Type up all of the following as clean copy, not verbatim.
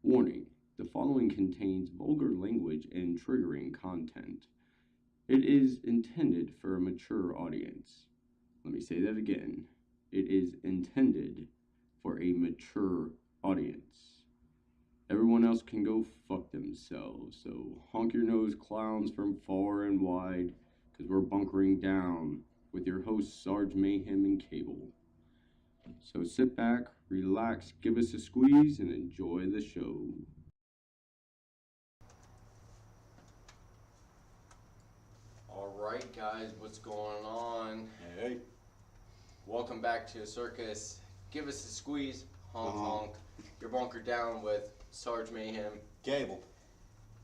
Warning: the following contains vulgar language and triggering content. It is intended for a mature audience. Let me say that again. It is intended for a mature audience. Everyone else can go fuck themselves, so honk your nose clowns from far and wide, because we're bunkering down with your hosts Sarge Mayhem and Cable. So sit back, relax, give us a squeeze, and enjoy the show. Alright guys, what's going on? Hey. Welcome back to Circus. Give us a squeeze, honk honk. You're bunkered down with Sarge Mayhem. Cable.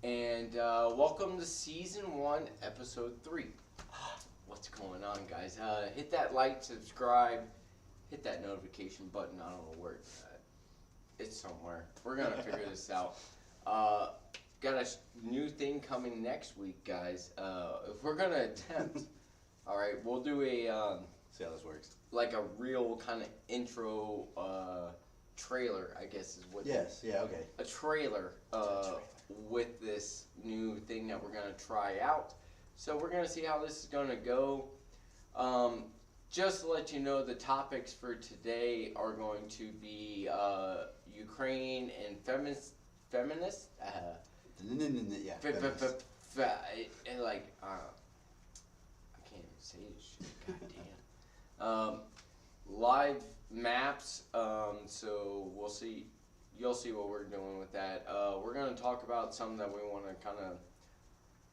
And welcome to Season 1, Episode 3. What's going on, guys? Hit that like, subscribe, hit that notification button. I don't know where it's at. It's somewhere. We're going to figure this out. Got a new thing coming next week, guys. If we're going to attempt, alright, we'll do a... see how this works. Like a real kind of intro trailer, I guess is what... Yes, yeah, okay. A trailer with this new thing that we're going to try out. So we're going to see how this is going to go. Just to let you know, the topics for today are going to be Ukraine and feminists. Yeah. And like, I can't even say this shit. Goddamn. Live maps. So we'll see. You'll see what we're doing with that. We're going to talk about something that we want to kind of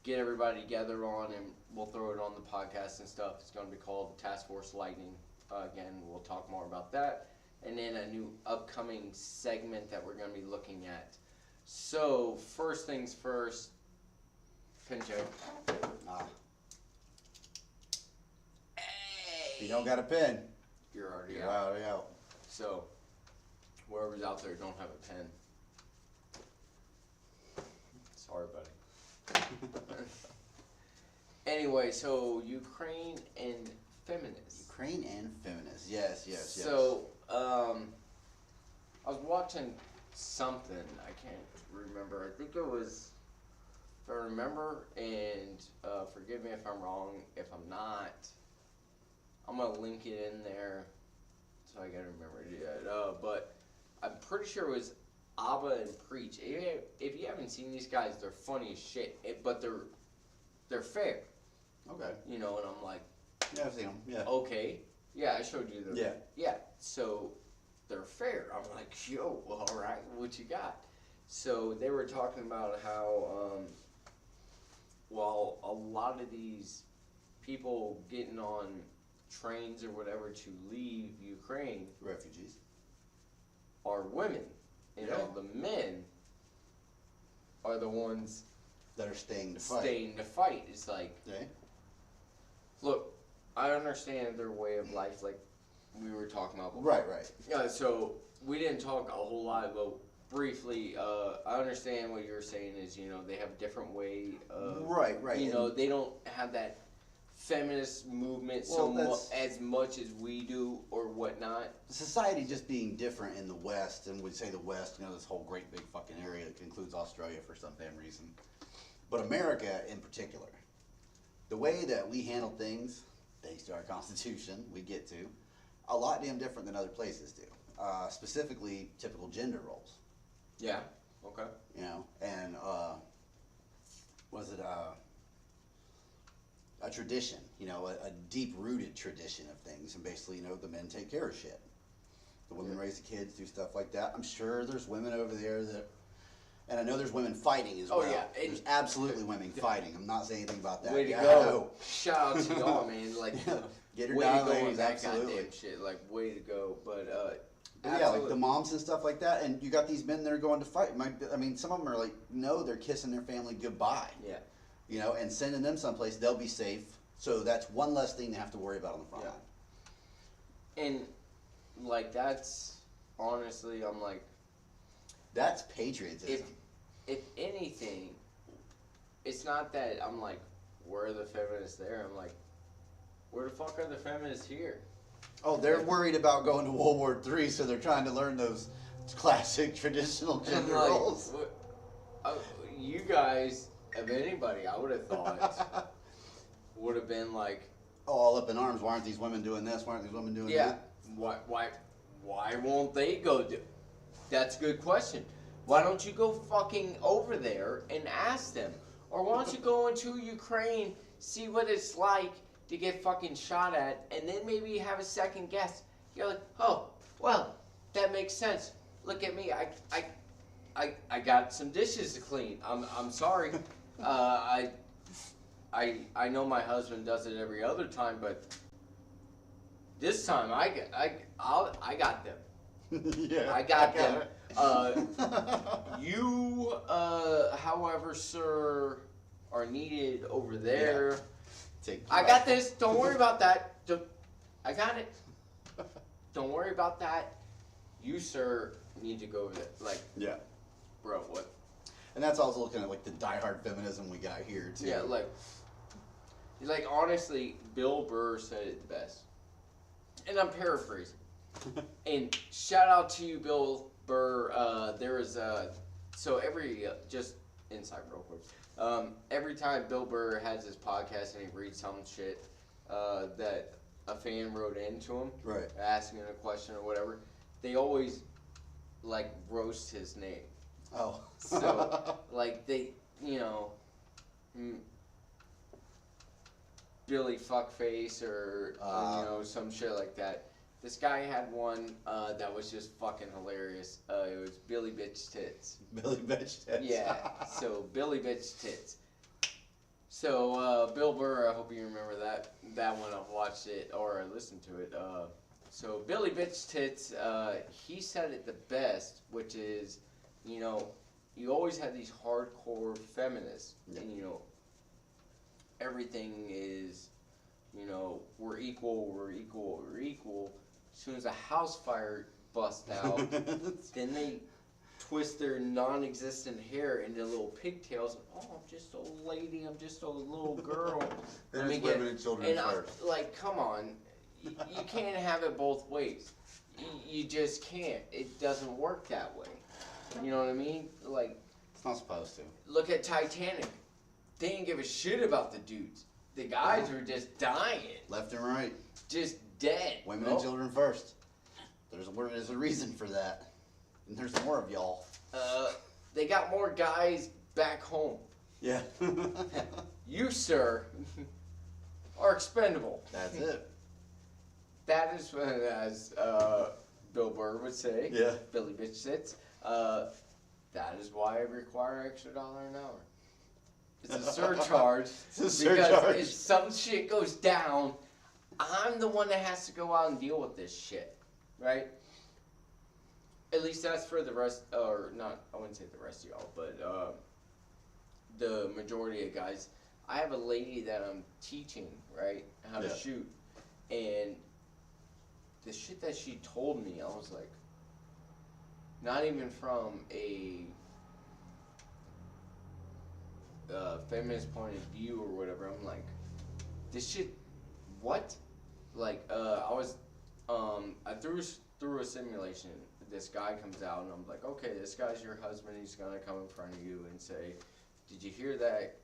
get everybody together on, and we'll throw it on the podcast and stuff. It's going to be called Task Force Lightning. Again, we'll talk more about that. And then a new upcoming segment that we're going to be looking at. So, first things first, Pincho. Hey! If you don't got a pen, You're already you're out. already out. So, whoever's out there don't have a pen. Sorry, buddy. Anyway, so Ukraine and feminists. Ukraine and feminists. Yes. So, I was watching something. I can't remember. I think it was, if I remember, and forgive me if I'm wrong. If I'm not, I'm going to link it in there so I got to remember it. But I'm pretty sure it was Abba and Preach. If you haven't seen these guys, they're funny as shit, but they're fair. Okay. You know, and I'm like, Yeah, I've seen them. Yeah. okay. Yeah, I showed you them. Yeah. Yeah, so they're fair. I'm like, yo, all right, what you got? So they were talking about how, while a lot of these people getting on trains or whatever to leave Ukraine Refugees. are women. You know, Yeah. the men are the ones That are staying to fight. staying to fight. It's like, Okay. look, I understand their way of life, like we were talking about before. Right. Yeah, so we didn't talk a whole lot, but briefly, I understand what you're saying is, you know, they have a different way of... Right. You know, they don't have that feminist movement as much as we do or whatnot. Society just being different in the West, and we'd say the West, you know, this whole great big fucking area that includes Australia for some damn reason. But America in particular, the way that we handle things, thanks to our Constitution, we get to, a lot damn different than other places do. Specifically, typical gender roles. Yeah, okay. You know, and was it a tradition, you know, a deep-rooted tradition of things, and basically, you know, the men take care of shit. The women raise the kids, do stuff like that. I'm sure there's women over there that, and I know there's women fighting as well. Oh, yeah. There's absolutely women fighting. I'm not saying anything about that. Way to Yeah, go. Shout out to y'all, man. Like, get her way down, to go on ladies, that absolutely. goddamn shit. Like, way to go. But, yeah, like the moms and stuff like that, and you got these men that are going to fight. I mean, some of them are like, no, they're kissing their family goodbye. Yeah. You know, and sending them someplace, they'll be safe. So that's one less thing to have to worry about on the front line. And, like, that's, honestly, I'm like... That's patriotism. If anything, it's not that I'm like, where are the feminists there? I'm like, where the fuck are the feminists here? Oh, they're worried about going to World War III, so they're trying to learn those classic traditional And gender like, roles. you guys, if anybody, I would have thought would have been like, All up in arms. Why aren't these women doing this? Why aren't these women doing yeah, that? why won't they go do? That's a good question. Why don't you go fucking over there and ask them? Or why don't you go into Ukraine, see what it's like to get fucking shot at, and then maybe have a second guess. You're like, oh, well, that makes sense. Look at me, I got some dishes to clean. I'm sorry. I know my husband does it every other time, but this time I got them. Yeah, I got them. it. You, however, sir, are needed over there. I got this. Don't worry about that. I got it. Don't worry about that. You, sir, need to go over there. Like, Yeah. bro, what? And that's also looking at like the diehard feminism we got here too. Yeah, like honestly, Bill Burr said it the best. And I'm paraphrasing. And shout out to you, Bill Burr. There is so every just insight real quick. Every time Bill Burr has his podcast and he reads some shit that a fan wrote into him, Right. asking a question or whatever, they always like roast his name. Oh. So like they, Billy Fuckface or some shit like that. This guy had one that was just fucking hilarious. It was Billy Bitch Tits. Billy Bitch Tits. Yeah, so Billy Bitch Tits. So Bill Burr, I hope you remember that one. I've watched it or I listened to it. So Billy Bitch Tits, he said it the best, which is, you always have these hardcore feminists, Yeah. and everything is, we're equal, we're equal, we're equal. As soon as a house fire busts out, then they twist their non-existent hair into little pigtails. And, oh, I'm just a lady. I'm just a little girl. Then it's women and children first. Like, come on. You can't have it both ways. You just can't. It doesn't work that way. You know what I mean? Like, It's not supposed to. look at Titanic. They didn't give a shit about the dudes. The guys were just dying. Left and right. Just dead. Women and children first. There's a reason for that. And there's more of y'all. They got more guys back home. Yeah. You, sir, are expendable. That's it. That is, as Bill Burr would say, Yeah. Billy Bitch Sits, that is why I require extra $1 an hour. It's a surcharge. It's a Because surcharge. if some shit goes down, I'm the one that has to go out and deal with this shit, right? At least that's for the rest, or not, I wouldn't say the rest of y'all, but the majority of guys. I have a lady that I'm teaching, right, how to Yeah. shoot, and the shit that she told me, I was like, not even from a feminist point of view or whatever, I'm like, this shit, what? Like, I threw a simulation. This guy comes out and I'm like, okay, this guy's your husband. He's gonna come in front of you and say, did you hear that?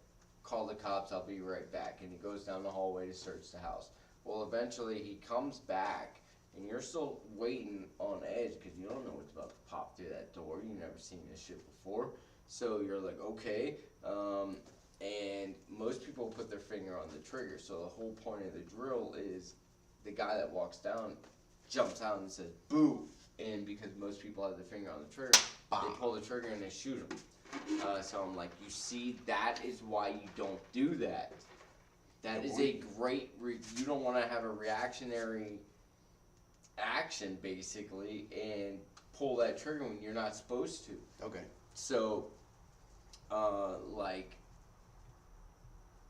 Call the cops. I'll be right back. And he goes down the hallway to search the house. Well, eventually he comes back and you're still waiting on edge because you don't know what's about to pop through that door. You've never seen this shit before. So you're like, okay. And most people put their finger on the trigger. So the whole point of the drill is the guy that walks down jumps out and says, boo. And because most people have their finger on the trigger, they pull the trigger and they shoot him. So I'm like, you see, that is why you don't do that. That is a great, you don't want to have a reactionary action, basically, and pull that trigger when you're not supposed to. Okay. So,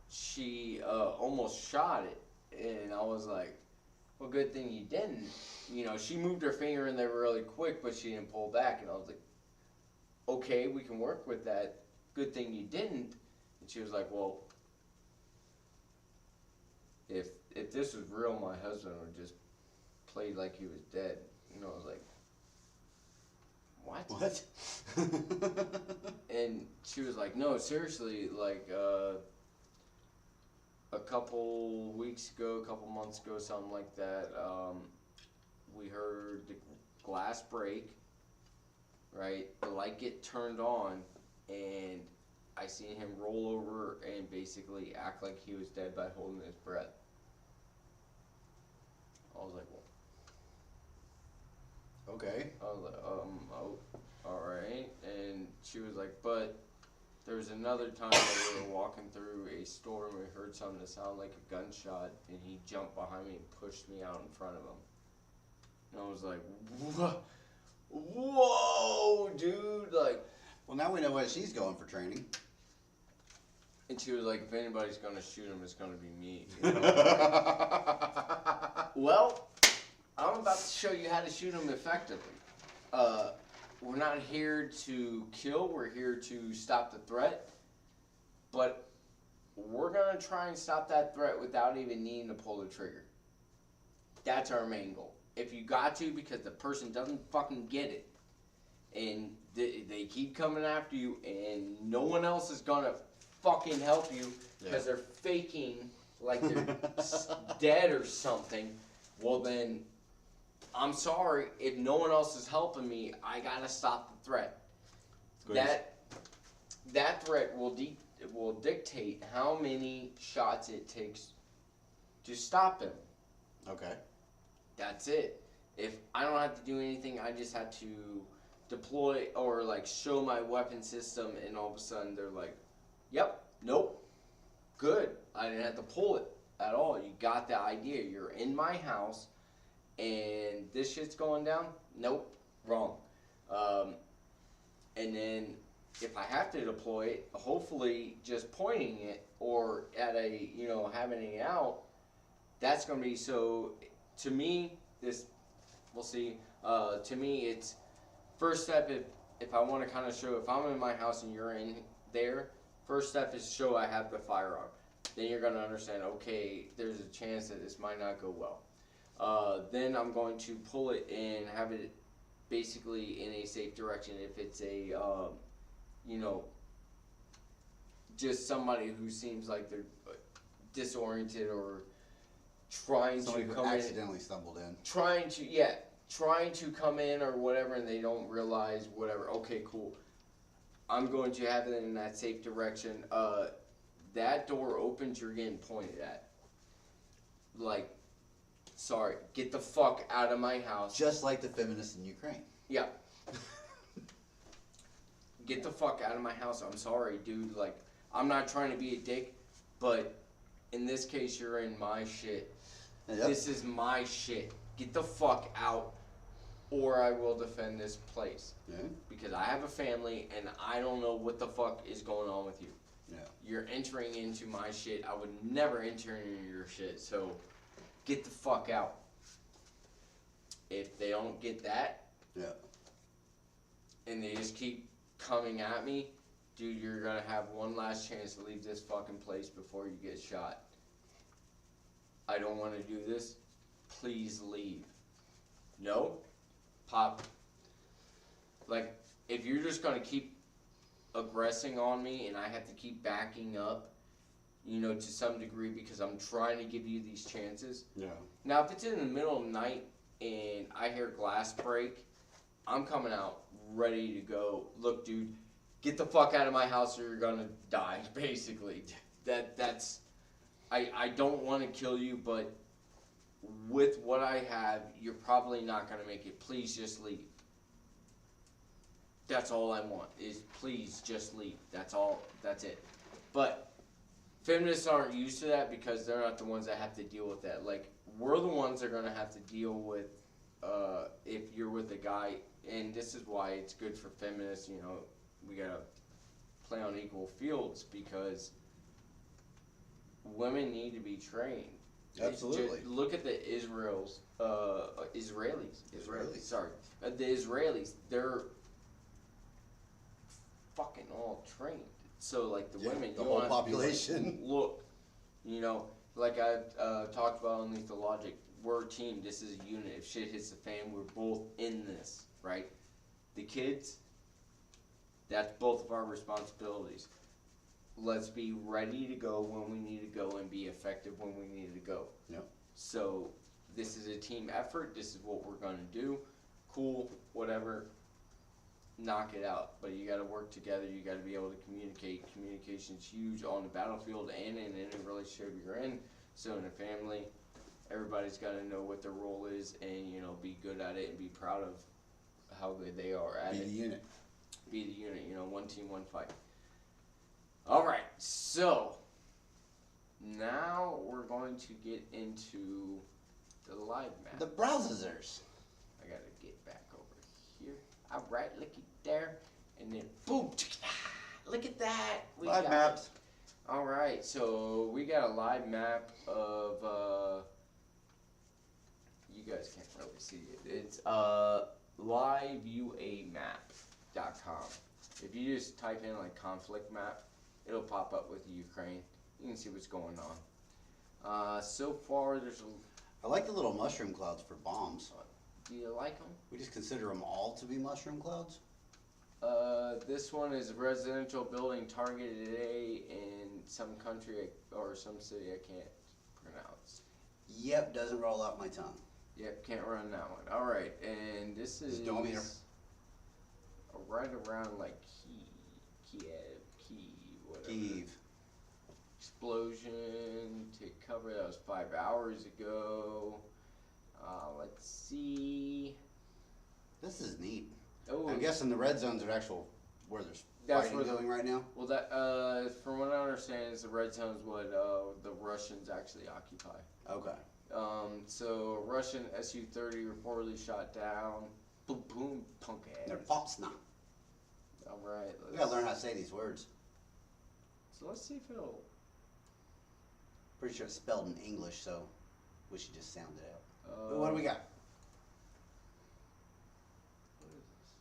she almost shot it, and I was like, well, good thing you didn't. She moved her finger in there really quick, but she didn't pull back, and I was like, okay, we can work with that. Good thing you didn't. And she was like, well, if this was real, my husband would just play like he was dead. I was like, what? What? And she was like, no, seriously, like, a couple weeks ago, a couple months ago, something like that, we heard the glass break, right? The light get turned on, and I seen him roll over and basically act like he was dead by holding his breath. I was like, well, Okay. I was like, oh, alright. And she was like, but there was another time that we were walking through a store and we heard something that sounded like a gunshot, and he jumped behind me and pushed me out in front of him. And I was like, what? Whoa, dude, like. Well, now we know why she's going for training. And she was like, if anybody's gonna shoot him, it's gonna be me. You know? Well, I'm about to show you how to shoot him effectively. We're not here to kill, we're here to stop the threat. But we're gonna try and stop that threat without even needing to pull the trigger. That's our main goal. If you got to, because the person doesn't fucking get it, and they keep coming after you, and no one else is gonna fucking help you because they're faking like they're dead or something, well then, I'm sorry, if no one else is helping me, I gotta stop the threat. That threat will dictate how many shots it takes to stop him. Okay. That's it. If I don't have to do anything, I just have to deploy or like show my weapon system, and all of a sudden they're like, yep, nope, good. I didn't have to pull it at all. You got the idea. You're in my house and this shit's going down. Nope, wrong. And then if I have to deploy it, hopefully just pointing it or at a, having it out, that's going to be so, to me, we'll see, to me it's, first step, if I want to kind of show, if I'm in my house and you're in there, first step is show I have the firearm. Then you're going to understand, okay, there's a chance that this might not go well. Then I'm going to pull it and have it basically in a safe direction. If it's a, just somebody who seems like they're disoriented or trying Somebody to who come accidentally stumbled in. trying to come in or whatever, and they don't realize whatever. Okay, cool. I'm going to have it in that safe direction. That door opens, you're getting pointed at. Like, sorry, get the fuck out of my house. Just like the feminists in Ukraine. Yeah. Get the fuck out of my house. I'm sorry, dude. Like, I'm not trying to be a dick, but in this case, you're in my shit. Yep. This is my shit. Get the fuck out, or I will defend this place. Yeah. Because I have a family, and I don't know what the fuck is going on with you. Yeah. You're entering into my shit. I would never enter into your shit, so get the fuck out. If they don't get that, Yeah. and they just keep coming at me, dude, you're gonna have one last chance to leave this fucking place before you get shot. I don't want to do this. Please leave. No? Pop. Like, if you're just gonna keep aggressing on me and I have to keep backing up, to some degree because I'm trying to give you these chances. Yeah. Now, if it's in the middle of the night and I hear glass break, I'm coming out ready to go. Look, dude, get the fuck out of my house or you're gonna die, basically. That's I don't want to kill you, but with what I have, you're probably not gonna make it. Please just leave. That's all I want, is please just leave. That's all, that's it. But feminists aren't used to that because they're not the ones that have to deal with that. Like, we're the ones that are gonna have to deal with, if you're with a guy, and this is why it's good for feminists, we gotta play on equal fields, because women need to be trained. Absolutely. Just look at the Israelis. Sorry. The Israelis, they're fucking all trained. So, like, the women, the you whole don't have to be like, population. look, like I talked about on Lethal Logic, we're a team. This is a unit. If shit hits the fan, we're both in this, right? The kids, that's both of our responsibilities. Let's be ready to go when we need to go and be effective when we need to go. Yep. So this is a team effort. This is what we're going to do. Cool, whatever. Knock it out. But you got to work together. You got to be able to communicate. Communication's huge on the battlefield and in any relationship you're in. So in a family, everybody's got to know what their role is and, you know, be good at it and be proud of how good they are at it. Be the unit. Be the unit, you know, one team, one fight. All right, so now we're going to get into the live map. The browsers. I gotta get back over here. All right, look at there, and then boom, look at that. We Live got maps. it. All right, so we got a live map of. You guys can't really see it. It's liveuamap.com. If you just type in like conflict map, it'll pop up with Ukraine. You can see what's going on. So far, there's a. I like the little mushroom clouds for bombs. Do you like them? We just consider them all to be mushroom clouds? This one is a residential building targeted today in some country or some city I can't pronounce. Yep, doesn't roll off my tongue. Yep, can't run that one. All right, and this is Don't mean right around like Kiev, whatever. Kyiv. Explosion to cover. That was 5 hours ago. Let's see. This is neat. Oh, I'm guessing the red zones are actual where there's That's fighting where the- going right now. well, that from what I understand, is the red zone is what the Russians actually occupy. Okay. So a Russian Su-30 reportedly shot down. Boom, boom, punk ass. They're Popsna. All right. We gotta learn how to say these words. So let's see if it'll. Pretty sure it's spelled in English, so we should just sound it out. Uh, But what do we got? What is this?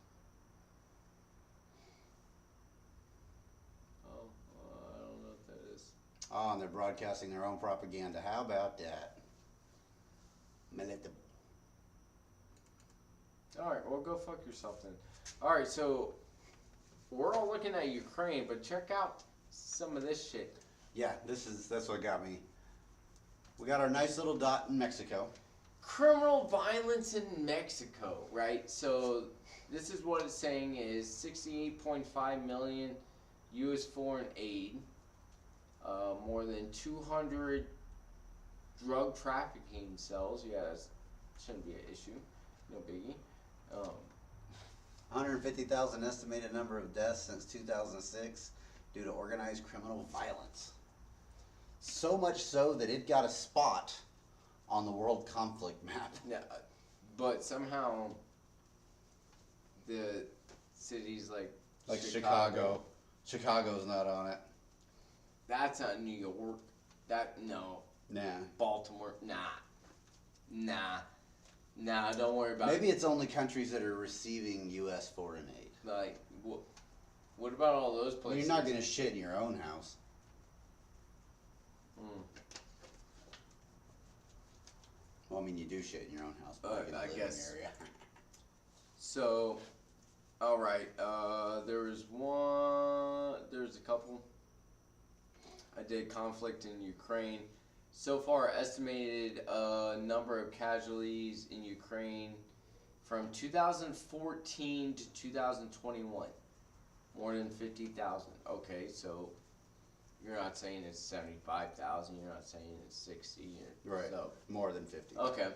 Oh, I don't know what that is. Oh, and they're broadcasting their own propaganda. How about that? All right, well, go fuck yourself then. All right, so we're all looking at Ukraine, but check out some of this shit. Yeah, that's what got me. We got our nice little dot in Mexico. Criminal violence in Mexico, right? So this is what it's saying is 68.5 million U.S. foreign aid, more than 200 drug trafficking cells. Yeah, that shouldn't be an issue. No biggie. 150,000 estimated number of deaths since 2006 due to organized criminal violence. So much so that it got a spot on the world conflict map. Yeah, but somehow the cities like Chicago. Chicago's not on it. That's not New York. No. Nah. Baltimore. Nah. Don't worry about Maybe it. it's only countries that are receiving U.S. foreign aid. Like, what about all those Well, places? you're not gonna shit in your own house. Well, I mean, you do shit in your own house, but like in the I living guess. area. So, all right. There's a couple. I did conflict in Ukraine. So far, estimated number of casualties in Ukraine from 2014 to 2021, more than 50,000. Okay, so you're not saying it's 75,000. You're not saying it's 60. Right. So, More than 50. okay.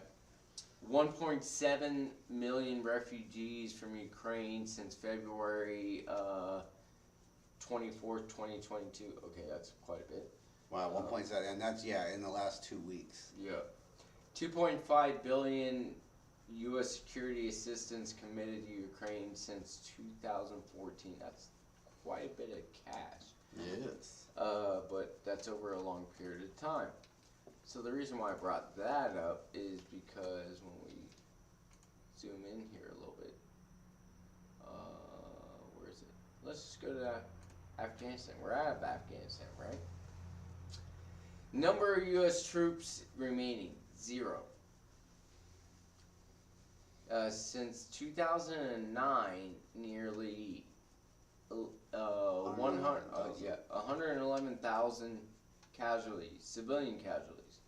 1.7 million refugees from Ukraine since February 24th, 2022. Okay, that's quite a bit. Wow, 1.7, and that's, yeah, in the last 2 weeks. Yeah. 2.5 billion U.S. security assistance committed to Ukraine since 2014. That's quite a bit of cash. Yes. But that's over a long period of time. So the reason why I brought that up is because when we zoom in here a little bit, where is it? Let's just go to Afghanistan. We're out of Afghanistan, right? Number of U.S. troops remaining, 0. Since 2009, nearly 111,000 casualties, civilian casualties.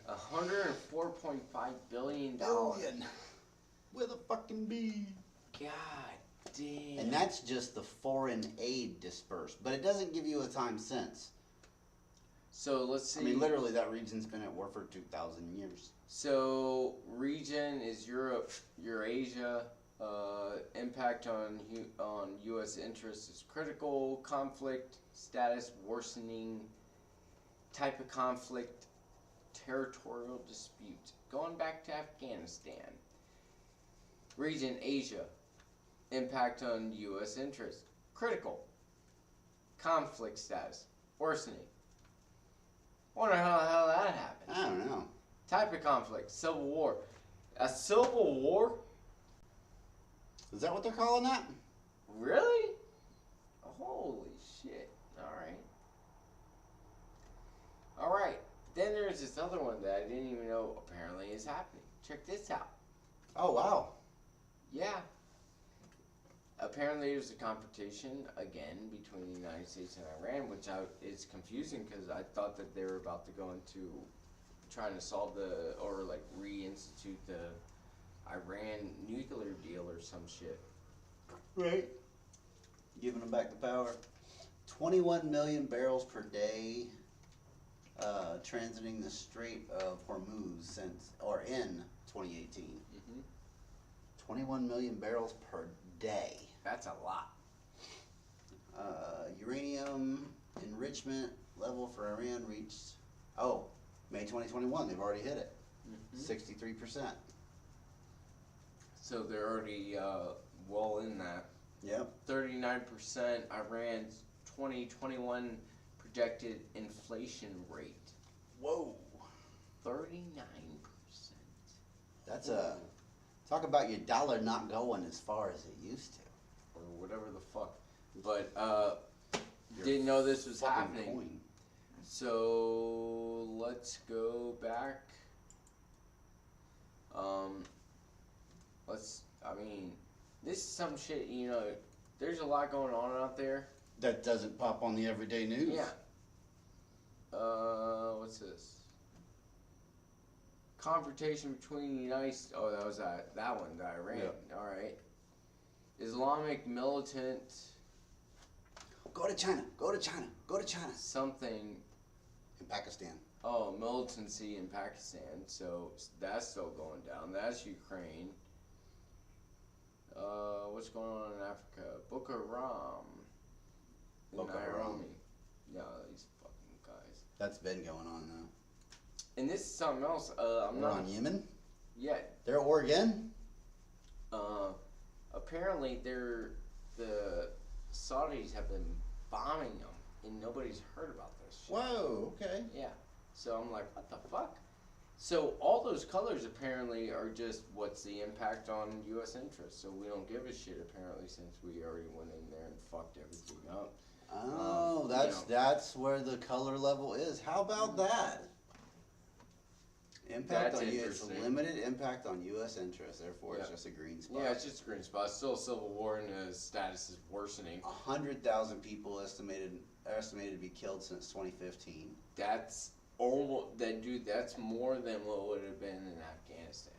$104.5 billion. Billion. With a fucking B. God damn. And that's just the foreign aid dispersed. But it doesn't give you a time since. So let's see. I mean, literally, that region's been at war for 2,000 years. So region is Europe, Eurasia. Impact on U.S. interests is critical. Conflict status worsening. Type of conflict, territorial dispute. Going back to Afghanistan. Region Asia. Impact on U.S. interests critical. Conflict status worsening. Wonder how the hell that happened. I don't know. Type of conflict, civil war. A civil war? Is that what they're calling that? Really? Holy shit. Alright. Alright. Then there's this other one that I didn't even know apparently is happening. Check this out. Oh, wow. Yeah. Apparently there's a confrontation again between the United States and Iran, which is confusing because I thought that they were about to go into trying to solve or like reinstitute the Iran nuclear deal or some shit. Right. Giving them back the power. 21 million barrels per day transiting the Strait of Hormuz in 2018. Mm-hmm. 21 million barrels per day. That's a lot. Uranium enrichment level for Iran reached, May 2021. They've already hit it. 63%. So they're already well in that. Yep. 39% Iran's 2021 projected inflation rate. Whoa. 39%. That's talk about your dollar not going as far as it used to. Or whatever the fuck. But didn't know this was happening. Coin. So let's go back. This is some shit, there's a lot going on out there. That doesn't pop on the everyday news. Yeah. What's this? Confrontation between the United States. Oh, that was that one, the Iran. Yeah. Alright. Islamic militant. Go to China. Go to China. Go to China. Something. In Pakistan. Oh, militancy in Pakistan. So that's still going down. That's Ukraine. What's going on in Africa? Boko Haram. Boko Haram. Yeah, these fucking guys. That's been going on though. And this is something else. We're on Yemen? Yeah. They're at war again? Apparently the Saudis have been bombing them and nobody's heard about this shit. Whoa, okay. Yeah. So I'm like, what the fuck? So all those colors apparently are just what's the impact on U.S. interests. So we don't give a shit apparently since we already went in there and fucked everything up. Oh, that's where the color level is. How about that? Impact That's on it's a interesting. limited impact on U.S. interests, therefore it's Yeah. just a green spot. Yeah, it's just a green spot. It's still a civil war and the status is worsening. 100,000 people estimated to be killed since 2015. That's that's more than what would have been in Afghanistan.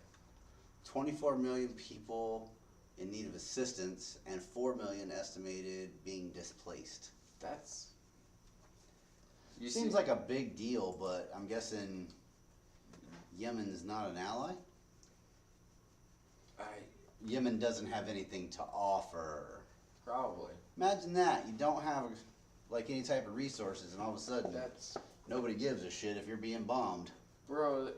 24 million people in need of assistance, and 4 million estimated being displaced. That's Seems like a big deal, but I'm guessing Yemen's not an ally? Yemen doesn't have anything to offer. Probably. Imagine that. You don't have like any type of resources, and all of a sudden nobody gives a shit if you're being bombed. Bro,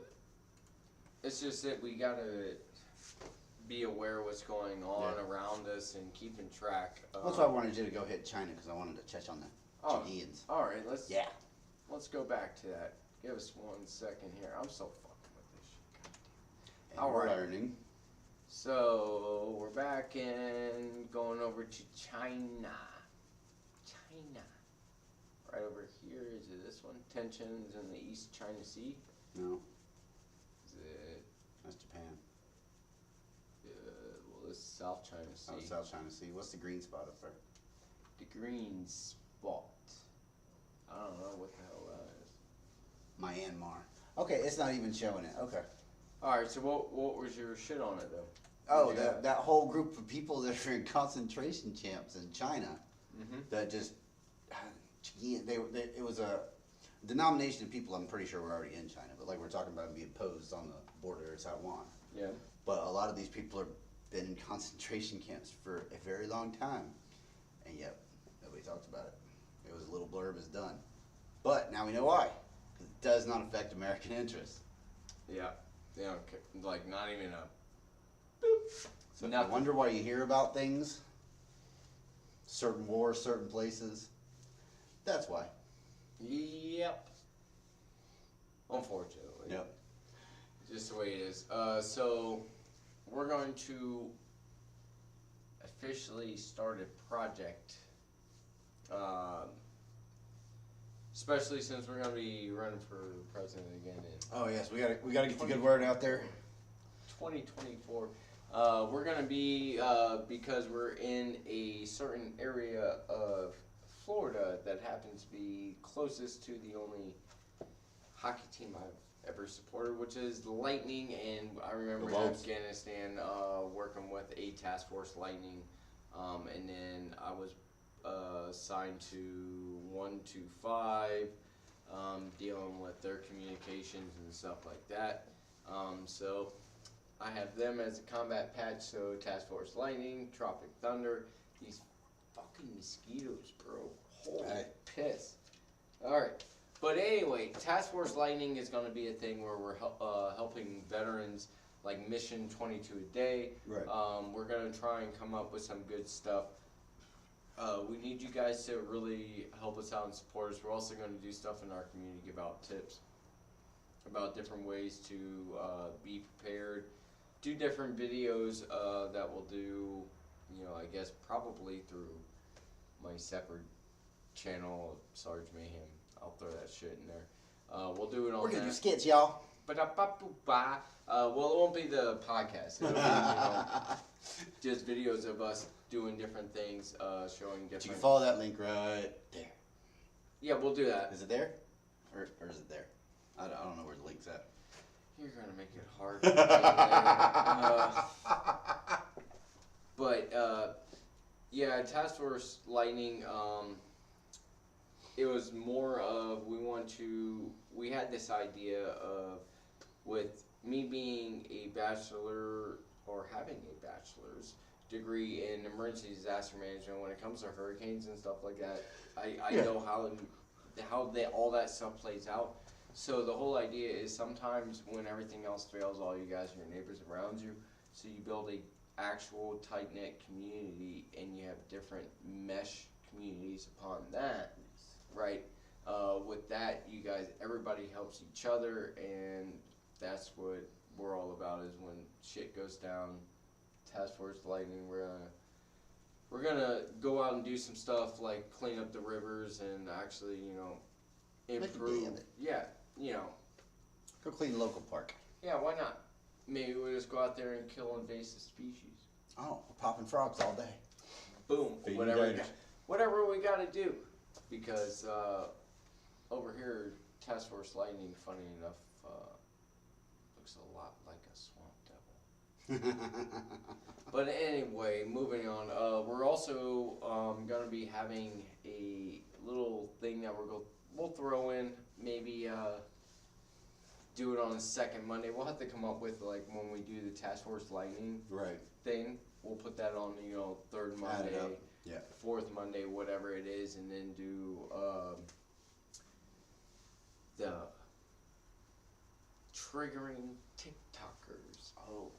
it's just that we gotta be aware of what's going on around us and keeping track. That's why I wanted you to go hit China, because I wanted to touch on the Chinese. Alright, let's go back to that. Give us 1 second here. I'm so fucking with this shit. And we're learning. So, we're back and going over to China. Right over here, is it this one? Tensions in the East China Sea? No. Is it That's Japan. Well, it's South China Sea. Oh, South China Sea. What's the green spot up there? The green spot. I don't know what the hell that is. Myanmar. Okay, it's not even showing it. Okay. Alright, so what was your shit on it, though? Oh, that whole group of people that are in concentration camps in China that just, it was a denomination of people I'm pretty sure were already in China, but like we're talking about being posed on the border of Taiwan. Yeah. But a lot of these people have been in concentration camps for a very long time, and yet nobody talks about it. It was a little blurb is done. But now we know why. 'Cause it does not affect American interests. Yeah. They don't care. Like, not even a boop. So I wonder why you hear about things, certain wars, certain places. That's why. Yep. Unfortunately. Yep. Just the way it is. So, we're going to officially start a project. Especially since we're going to be running for president again in Oh yes, we gotta get the good word out there. 2024. We're going to be, because we're in a certain area of Florida that happens to be closest to the only hockey team I've ever supported, which is the Lightning, and I remember in Afghanistan working with a task force Lightning, and then I was assigned to 125, dealing with their communications and stuff like that. So I have them as a combat patch, so Task Force Lightning, Tropic Thunder, these fucking mosquitoes, bro. Holy piss. Alright. But anyway, Task Force Lightning is going to be a thing where we're helping veterans, like Mission 22 a day. Right. We're going to try and come up with some good stuff. We need you guys to really help us out and support us. We're also going to do stuff in our community, give out tips about different ways to be prepared. Do different videos that we'll do, I guess probably through my separate channel, Sarge Mayhem. I'll throw that shit in there. We'll do it on We're gonna that. do skits, y'all. Well, it won't be the podcast. It'll be, just videos of us doing different things, showing different. You can follow that link right there. Yeah, we'll do that. Is it there? Or is it there? I don't know where the link's at. You're gonna make it hard. But yeah, Task Force Lightning. It was more of we had this idea of, with me being a bachelor or having a bachelor's degree in emergency disaster management, when it comes to hurricanes and stuff like that, I know how all that stuff plays out. So the whole idea is sometimes when everything else fails, all you guys are your neighbors around you. So you build a actual tight-knit community, and you have different mesh communities upon that. Right, with that, you guys, everybody helps each other, and that's what we're all about. Is when shit goes down, Task Force Lightning, we're gonna go out and do some stuff like clean up the rivers and actually, improve. Yeah, Go clean the local park. Yeah, why not? Maybe we just go out there and kill invasive species. Oh, we're popping frogs all day. Boom, whatever we gotta do. Because over here, Task Force Lightning, funny enough, looks a lot like a swamp devil. But anyway, moving on. We're also going to be having a little thing that we'll throw in. Maybe do it on the second Monday. We'll have to come up with, like, when we do the Task Force Lightning thing. We'll put that on, third Monday. Yeah. Fourth Monday, whatever it is, and then do the triggering TikTokers. Oh,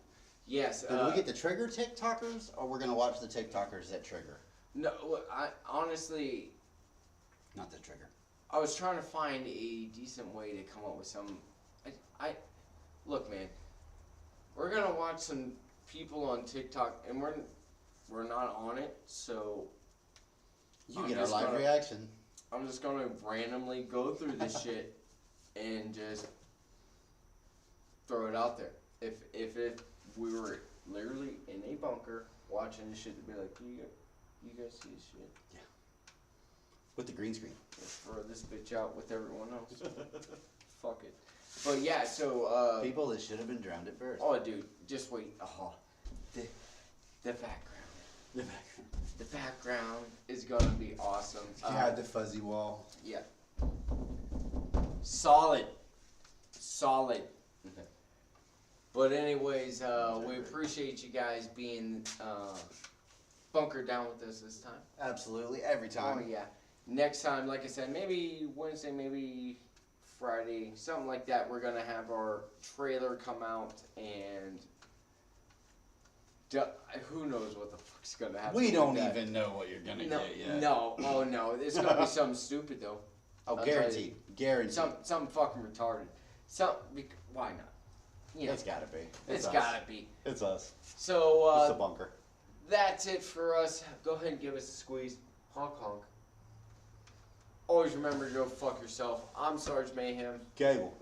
yes. Do we get to trigger TikTokers, or we're gonna watch the TikTokers that trigger? No, I honestly. Not the trigger. I was trying to find a decent way to come up with some. Look, man. We're gonna watch some people on TikTok, and we're not on it, so you get our live reaction. I'm just gonna randomly go through this shit and just throw it out there. if we were literally in a bunker watching this shit, to be like, you guys see this shit? Yeah. With the green screen. Let's throw this bitch out with everyone else. Fuck it. But yeah, so People that should have been drowned at birth. oh, dude, just wait. Oh, the background. The background. The background is gonna be awesome. Yeah, the fuzzy wall. Yeah. Solid. But anyways, we appreciate you guys being bunkered down with us this time. Absolutely, every time. Oh yeah. Next time, like I said, maybe Wednesday, maybe Friday, something like that. We're gonna have our trailer come out, and who knows what the fuck's gonna happen. We don't with that. even know what you're gonna get yet. No, oh no, it's gonna be something stupid though. Oh, I'll guaranteed. Guaranteed. Something fucking retarded. Why not? You know, It's gotta be. it's us. gotta be. It's us. So It's a bunker. that's it for us. Go ahead and give us a squeeze. Honk honk. Always remember to go fuck yourself. I'm Sarge Mayhem, Cable.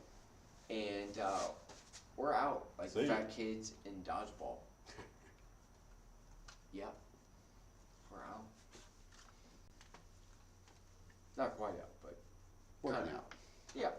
and we're out like See ya. fat kids in dodgeball. Yep, we're out. Not quite out, but Working kinda out. Yeah.